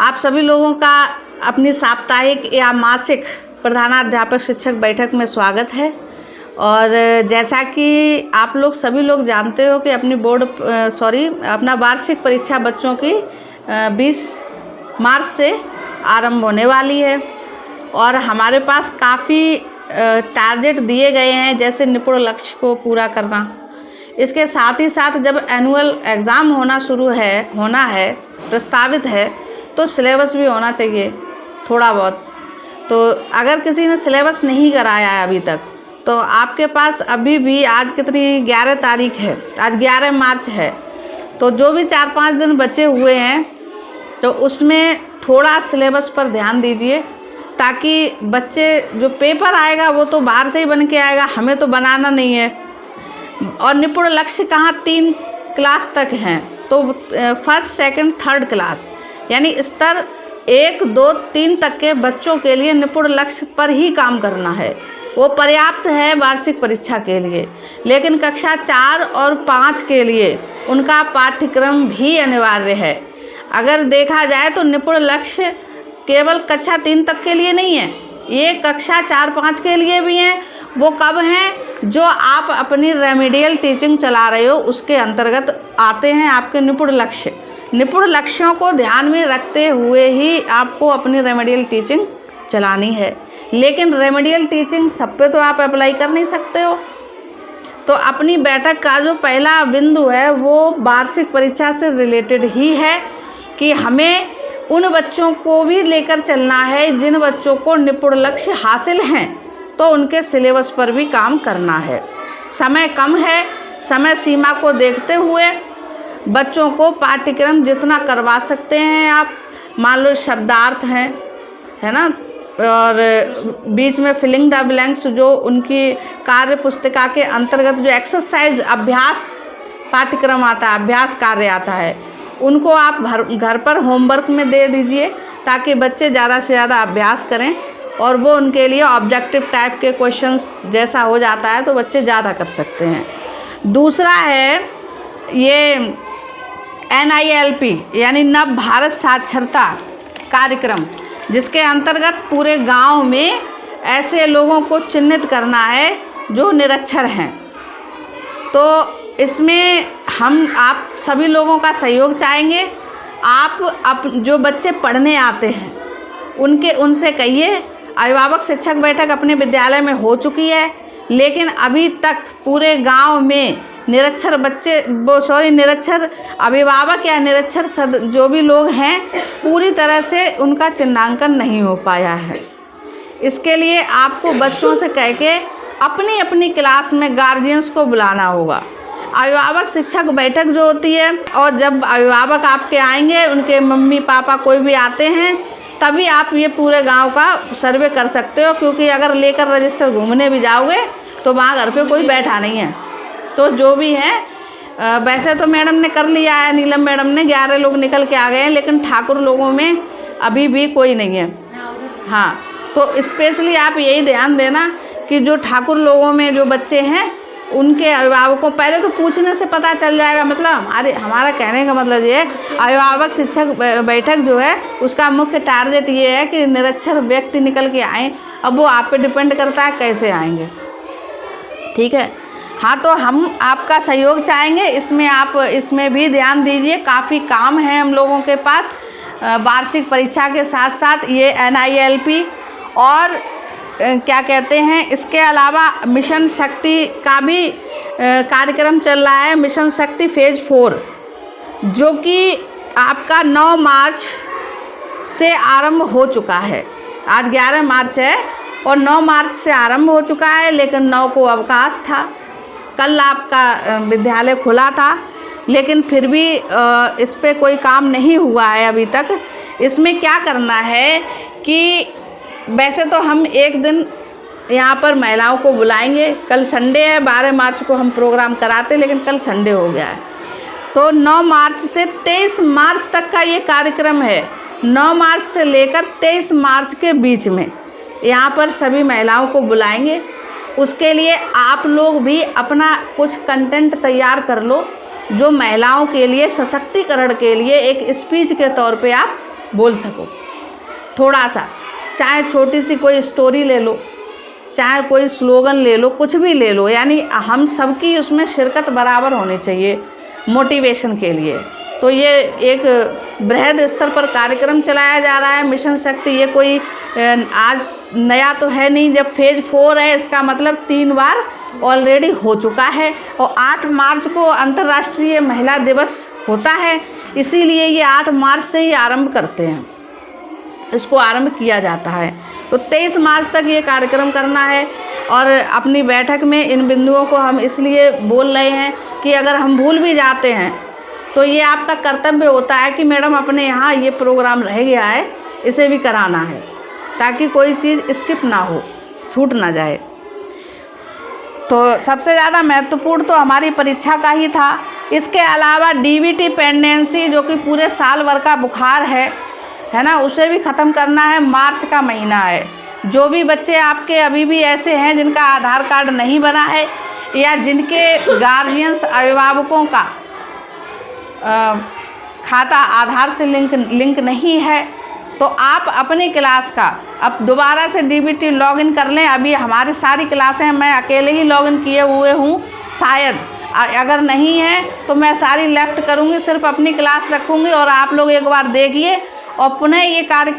आप सभी लोगों का अपनी साप्ताहिक या मासिक प्रधानाध्यापक शिक्षक बैठक में स्वागत है। और जैसा कि आप लोग सभी लोग जानते हो कि अपना वार्षिक परीक्षा बच्चों की 20 मार्च से आरंभ होने वाली है और हमारे पास काफ़ी टारगेट दिए गए हैं, जैसे निपुण लक्ष्य को पूरा करना। इसके साथ ही साथ जब एनुअल एग्ज़ाम होना है प्रस्तावित है, तो सिलेबस भी होना चाहिए थोड़ा बहुत। तो अगर किसी ने सिलेबस नहीं कराया है अभी तक, तो आपके पास अभी भी आज कितनी 11 तारीख है, आज 11 मार्च है, तो जो भी 4-5 दिन बचे हुए हैं तो उसमें थोड़ा सिलेबस पर ध्यान दीजिए, ताकि बच्चे जो पेपर आएगा वो तो बाहर से ही बन के आएगा, हमें तो बनाना नहीं है। और निपुण लक्ष्य कहाँ 3 क्लास तक हैं, तो फर्स्ट सेकंड थर्ड क्लास यानी स्तर 1, 2, 3 तक के बच्चों के लिए निपुण लक्ष्य पर ही काम करना है। वो पर्याप्त है वार्षिक परीक्षा के लिए, लेकिन कक्षा 4 और 5 के लिए उनका पाठ्यक्रम भी अनिवार्य है। अगर देखा जाए तो निपुण लक्ष्य केवल कक्षा 3 तक के लिए नहीं है, ये कक्षा 4-5 के लिए भी हैं। वो कब हैं? जो आप अपनी रेमेडियल टीचिंग चला रहे हो उसके अंतर्गत आते हैं आपके निपुण लक्ष्य। निपुण लक्ष्यों को ध्यान में रखते हुए ही आपको अपनी रेमेडियल टीचिंग चलानी है, लेकिन रेमेडियल टीचिंग सब पे तो आप अप्लाई कर नहीं सकते हो। तो अपनी बैठक का जो पहला बिंदु है वो वार्षिक परीक्षा से रिलेटेड ही है कि हमें उन बच्चों को भी लेकर चलना है जिन बच्चों को निपुण लक्ष्य हासिल हैं, तो उनके सिलेबस पर भी काम करना है। समय कम है, समय सीमा को देखते हुए बच्चों को पाठ्यक्रम जितना करवा सकते हैं आप, मान लो शब्दार्थ हैं, है ना, और बीच में फिलिंग द ब्लैंक्स जो उनकी कार्य पुस्तिका के अंतर्गत जो एक्सरसाइज अभ्यास पाठ्यक्रम आता है, अभ्यास कार्य आता है, उनको आप घर पर होमवर्क में दे दीजिए, ताकि बच्चे ज़्यादा से ज़्यादा अभ्यास करें और वो उनके लिए ऑब्जेक्टिव टाइप के क्वेश्चंस जैसा हो जाता है तो बच्चे ज़्यादा कर सकते हैं। दूसरा है ये NILP यानी नव भारत साक्षरता कार्यक्रम, जिसके अंतर्गत पूरे गांव में ऐसे लोगों को चिन्हित करना है जो निरक्षर हैं। तो इसमें आप सभी लोगों का सहयोग चाहेंगे। आप जो बच्चे पढ़ने आते हैं उनसे कहिए, अभिभावक शिक्षक बैठक अपने विद्यालय में हो चुकी है, लेकिन अभी तक पूरे गांव में निरक्षर अभिभावक या निरक्षर जो भी लोग हैं, पूरी तरह से उनका चिन्हांकन नहीं हो पाया है। इसके लिए आपको बच्चों से कह के अपनी अपनी क्लास में गार्जियंस को बुलाना होगा। अभिभावक शिक्षक बैठक जो होती है, और जब अभिभावक आपके आएंगे, उनके मम्मी पापा कोई भी आते हैं, तभी आप ये पूरे गांव का सर्वे कर सकते हो, क्योंकि अगर लेकर रजिस्टर घूमने भी जाओगे तो वहाँ घर पे कोई बैठा नहीं है। तो जो भी है, वैसे तो मैडम ने कर लिया है, नीलम मैडम ने 11 लोग निकल के आ गए हैं, लेकिन ठाकुर लोगों में अभी भी कोई नहीं है। हाँ, तो स्पेशली आप यही ध्यान देना कि जो ठाकुर लोगों में जो बच्चे हैं उनके अभिभावकों, पहले तो पूछने से पता चल जाएगा। मतलब हमारा कहने का मतलब ये है, अभिभावक शिक्षक बैठक जो है उसका मुख्य टारगेट ये है कि निरक्षर व्यक्ति निकल के आएँ। अब वो आप पे डिपेंड करता है कैसे आएंगे, ठीक है। हाँ, तो हम आपका सहयोग चाहेंगे इसमें, आप इसमें भी ध्यान दीजिए। काफ़ी काम है हम लोगों के पास वार्षिक परीक्षा के साथ साथ ये NILP और क्या कहते हैं, इसके अलावा मिशन शक्ति का भी कार्यक्रम चल रहा है, मिशन शक्ति फेज 4, जो कि आपका 9 मार्च से आरंभ हो चुका है। आज 11 मार्च है और 9 मार्च से आरंभ हो चुका है, लेकिन 9 को अवकाश था। कल आपका विद्यालय खुला था, लेकिन फिर भी इस पे कोई काम नहीं हुआ है अभी तक। इसमें क्या करना है कि वैसे तो हम एक दिन यहाँ पर महिलाओं को बुलाएंगे, कल संडे है, 12 मार्च को हम प्रोग्राम कराते, लेकिन कल संडे हो गया है। तो 9 मार्च से 23 मार्च तक का ये कार्यक्रम है। 9 मार्च से लेकर 23 मार्च के बीच में यहाँ पर सभी महिलाओं को बुलाएंगे। उसके लिए आप लोग भी अपना कुछ कंटेंट तैयार कर लो, जो महिलाओं के लिए सशक्तिकरण के लिए एक स्पीच के तौर पे आप बोल सको। थोड़ा सा, चाहे छोटी सी कोई स्टोरी ले लो, चाहे कोई स्लोगन ले लो, कुछ भी ले लो, यानी हम सबकी उसमें शिरकत बराबर होनी चाहिए मोटिवेशन के लिए। तो ये एक बृहद स्तर पर कार्यक्रम चलाया जा रहा है मिशन शक्ति। ये कोई आज नया तो है नहीं, जब फेज़ 4 है इसका मतलब 3 बार ऑलरेडी हो चुका है। और 8 मार्च को अंतर्राष्ट्रीय महिला दिवस होता है, इसीलिए ये 8 मार्च से ही आरंभ करते हैं, इसको आरंभ किया जाता है। तो 23 मार्च तक ये कार्यक्रम करना है। और अपनी बैठक में इन बिंदुओं को हम इसलिए बोल रहे हैं कि अगर हम भूल भी जाते हैं तो ये आपका कर्तव्य होता है कि मैडम अपने यहाँ ये प्रोग्राम रह गया है, इसे भी कराना है, ताकि कोई चीज़ स्किप ना हो, छूट ना जाए। तो सबसे ज़्यादा महत्वपूर्ण तो हमारी परीक्षा का ही था। इसके अलावा डीबीटी पेंडेंसी, जो कि पूरे साल भर का बुखार है ना, उसे भी ख़त्म करना है। मार्च का महीना है। जो भी बच्चे आपके अभी भी ऐसे हैं जिनका आधार कार्ड नहीं बना है या जिनके गार्जियंस अभिभावकों का खाता आधार से लिंक नहीं है, तो आप अपनी क्लास का अब दोबारा से डीबीटी लॉगिन कर लें। अभी हमारी सारी क्लासें मैं अकेले ही लॉगिन किए हुए हूँ, शायद अगर नहीं है तो मैं सारी लेफ़्ट करूँगी, सिर्फ अपनी क्लास रखूँगी और आप लोग एक बार देखिए और पुनः ये कार्य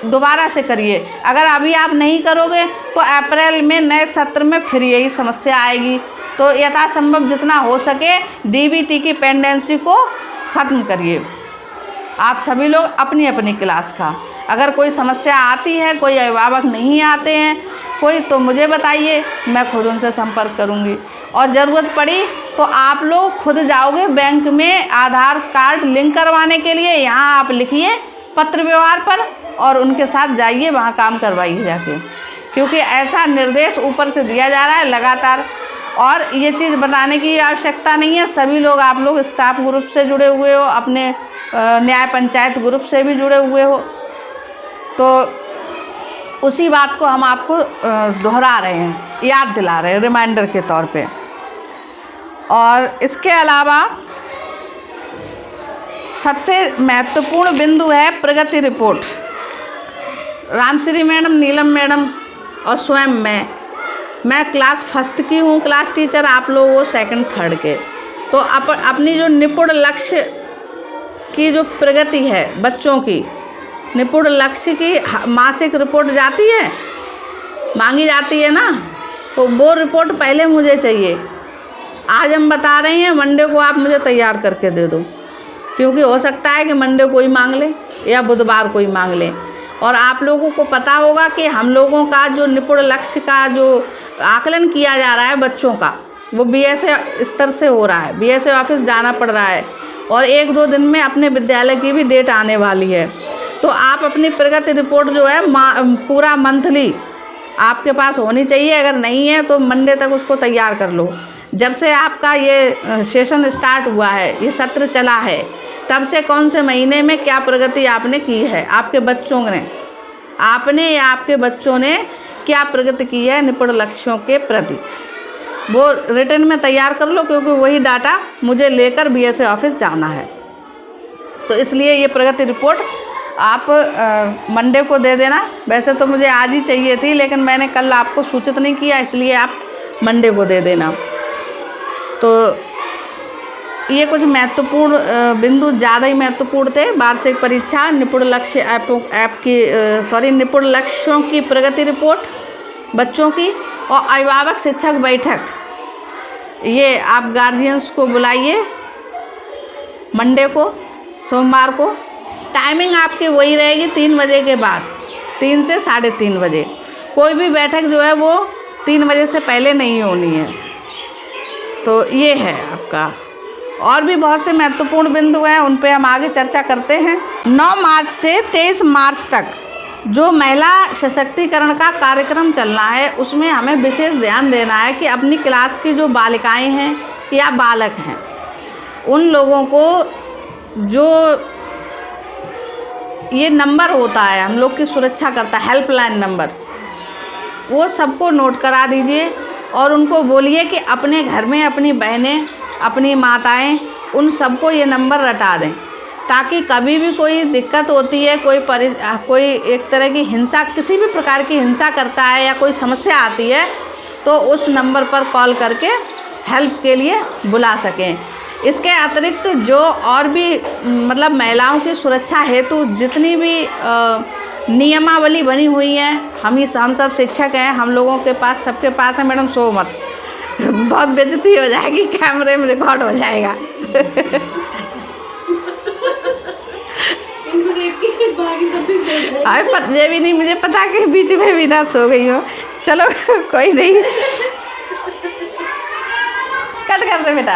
दोबारा से करिए। अगर अभी आप नहीं करोगे तो अप्रैल में नए सत्र में फिर यही समस्या आएगी। तो यथासंभव जितना हो सके डीबीटी की पेंडेंसी को ख़त्म करिए आप सभी लोग अपनी अपनी क्लास का। अगर कोई समस्या आती है, कोई अभिभावक नहीं आते हैं कोई, तो मुझे बताइए, मैं खुद उनसे संपर्क करूंगी। और ज़रूरत पड़ी तो आप लोग खुद जाओगे बैंक में आधार कार्ड लिंक करवाने के लिए, यहाँ आप लिखिए पत्र व्यवहार पर और उनके साथ जाइए, वहाँ काम करवाइए जाके, क्योंकि ऐसा निर्देश ऊपर से दिया जा रहा है लगातार। और ये चीज़ बताने की आवश्यकता नहीं है, सभी लोग, आप लोग स्टाफ ग्रुप से जुड़े हुए हो, अपने न्याय पंचायत ग्रुप से भी जुड़े हुए हो, तो उसी बात को हम आपको दोहरा रहे हैं, याद दिला रहे हैं रिमाइंडर के तौर पे। और इसके अलावा सबसे महत्वपूर्ण बिंदु है प्रगति रिपोर्ट। रामश्री मैडम, नीलम मैडम और स्वयं मैं क्लास फर्स्ट की हूँ क्लास टीचर, आप लोग वो सेकंड थर्ड के। तो अपनी जो निपुण लक्ष्य की जो प्रगति है बच्चों की, निपुण लक्ष्य की मासिक रिपोर्ट जाती है, मांगी जाती है ना, तो वो रिपोर्ट पहले मुझे चाहिए। आज हम बता रहे हैं, मंडे को आप मुझे तैयार करके दे दो, क्योंकि हो सकता है कि मंडे कोई मांग ले या बुधवार कोई मांग ले। और आप लोगों को पता होगा कि हम लोगों का जो निपुण लक्ष्य का जो आकलन किया जा रहा है बच्चों का, वो बीएसए स्तर से हो रहा है, बीएसए ऑफिस जाना पड़ रहा है और 1-2 दिन में अपने विद्यालय की भी डेट आने वाली है। तो आप अपनी प्रगति रिपोर्ट जो है पूरा मंथली आपके पास होनी चाहिए। अगर नहीं है तो मंडे तक उसको तैयार कर लो। जब से आपका ये सेशन स्टार्ट हुआ है, ये सत्र चला है, तब से कौन से महीने में क्या प्रगति आपने की है, आपके बच्चों ने, आपने या आपके बच्चों ने क्या प्रगति की है निपुण लक्ष्यों के प्रति, वो रिटर्न में तैयार कर लो, क्योंकि वही डाटा मुझे लेकर बीएसए ऑफिस जाना है। तो इसलिए ये प्रगति रिपोर्ट आप मंडे को दे देना। वैसे तो मुझे आज ही चाहिए थी, लेकिन मैंने कल आपको सूचित नहीं किया, इसलिए आप मंडे को दे देना। तो ये कुछ महत्वपूर्ण बिंदु, ज़्यादा ही महत्वपूर्ण थे। वार्षिक परीक्षा, निपुण लक्ष्य निपुण लक्ष्यों की प्रगति रिपोर्ट बच्चों की, और अभिभावक शिक्षक बैठक, ये आप गार्जियंस को बुलाइए मंडे को, सोमवार को। टाइमिंग आपकी वही रहेगी 3 बजे के बाद, 3 से 3:30 बजे। कोई भी बैठक जो है वो 3 बजे से पहले नहीं होनी है। तो ये है आपका। और भी बहुत से महत्वपूर्ण बिंदु हैं, उन पे हम आगे चर्चा करते हैं। 9 मार्च से 23 मार्च तक जो महिला सशक्तिकरण का कार्यक्रम चलना है, उसमें हमें विशेष ध्यान देना है कि अपनी क्लास की जो बालिकाएं हैं या बालक हैं, उन लोगों को जो ये नंबर होता है हम लोग की सुरक्षा करता है, हेल्पलाइन नंबर, वो सबको नोट करा दीजिए और उनको बोलिए कि अपने घर में अपनी बहनें, अपनी माताएं, उन सबको ये नंबर रटा दें। ताकि कभी भी कोई दिक्कत होती है, कोई एक तरह की हिंसा, किसी भी प्रकार की हिंसा करता है या कोई समस्या आती है तो उस नंबर पर कॉल करके हेल्प के लिए बुला सकें। इसके अतिरिक्त जो और भी मतलब महिलाओं की सुरक्षा हेतु जितनी भी नियमावली बनी हुई है, हम सब शिक्षक हैं, हम लोगों के पास, सबके पास है। मैडम सो मत, बहुत बेइज्जती हो जाएगी, कैमरे में रिकॉर्ड हो जाएगा। इनको देख के बाकी सब भी सो गए। ये भी नहीं मुझे पता कि बीच में भी ना सो गई हो। चलो कोई नहीं, कट कर दे बेटा।